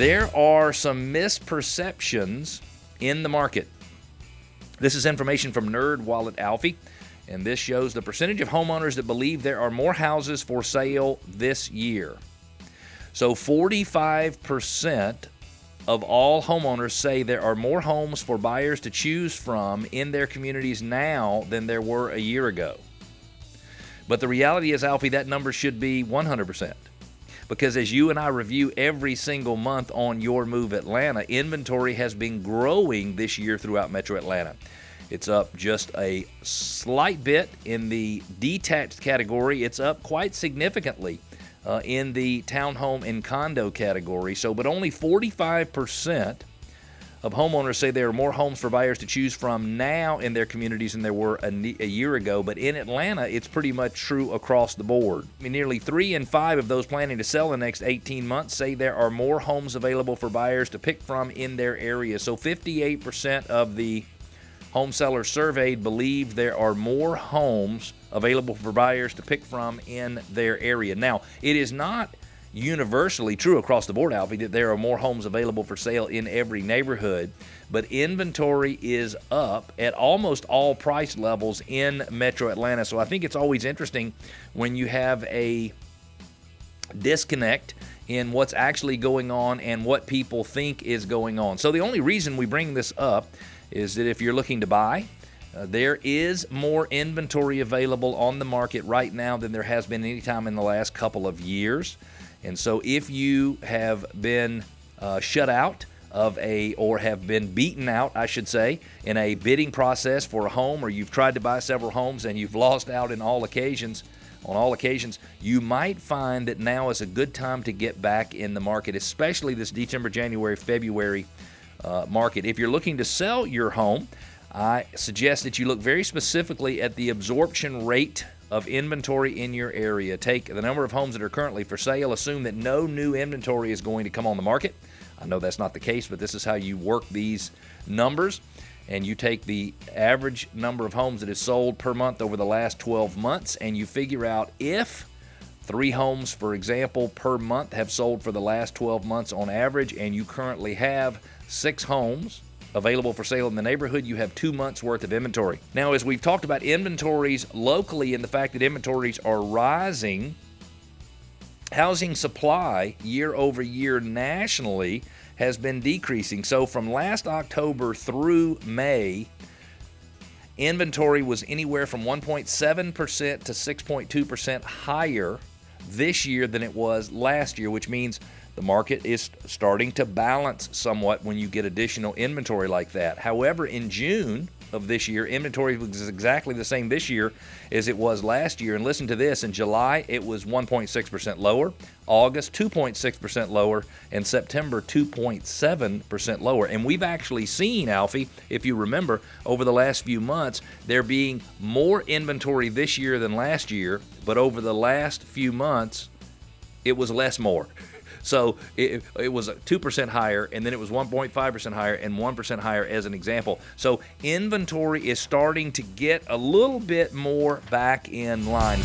There are some misperceptions in the market. This is information from NerdWallet Alfie, and this shows the percentage of homeowners that believe there are more houses for sale this year. So 45% of all homeowners say there are more homes for buyers to choose from in their communities now than there were a year ago. But the reality is, Alfie, that number should be 100%. Because as you and I review every single month on Your Move Atlanta, inventory has been growing this year throughout Metro Atlanta. It's up just a slight bit in the detached category. It's up quite significantly in the townhome and condo category. But only 45% of homeowners say there are more homes for buyers to choose from now in their communities than there were a year ago. But in Atlanta, it's pretty much true across the board. Nearly 3 in 5 of those planning to sell in the next 18 months say there are more homes available for buyers to pick from in their area. So 58% of the home sellers surveyed believe there are more homes available for buyers to pick from in their area. Now, it is not universally true across the board, Alfie, that there are more homes available for sale in every neighborhood, but inventory is up at almost all price levels in Metro Atlanta. So I think it's always interesting when you have a disconnect in what's actually going on and what people think is going on. So the only reason we bring this up is that if you're looking to buy, there is more inventory available on the market right now than there has been any time in the last couple of years. And so if you have been shut out of or have been beaten out, I should say, in a bidding process for a home, or you've tried to buy several homes and you've lost out on all occasions, you might find that now is a good time to get back in the market, especially this December, January, February market. If you're looking to sell your home, I suggest that you look very specifically at the absorption rate of inventory in your area. Take the number of homes that are currently for sale, assume that no new inventory is going to come on the market. I know that's not the case, but this is how you work these numbers. And you take the average number of homes that is sold per month over the last 12 months, and you figure out if 3 homes, for example, per month have sold for the last 12 months on average, and you currently have 6 homes available for sale in the neighborhood, you have 2 months worth of inventory. Now, as we've talked about inventories locally and the fact that inventories are rising, housing supply year over year nationally has been decreasing. So from last October through May, inventory was anywhere from 1.7% to 6.2% higher this year than it was last year, which means the market is starting to balance somewhat when you get additional inventory like that. However, in June of this year, inventory was exactly the same this year as it was last year. And listen to this, in July, it was 1.6% lower, August 2.6% lower, and September 2.7% lower. And we've actually seen, Alfie, if you remember, over the last few months, there being more inventory this year than last year, but over the last few months, it was less more. So it was 2% higher, and then it was 1.5% higher and 1% higher as an example. So inventory is starting to get a little bit more back in line.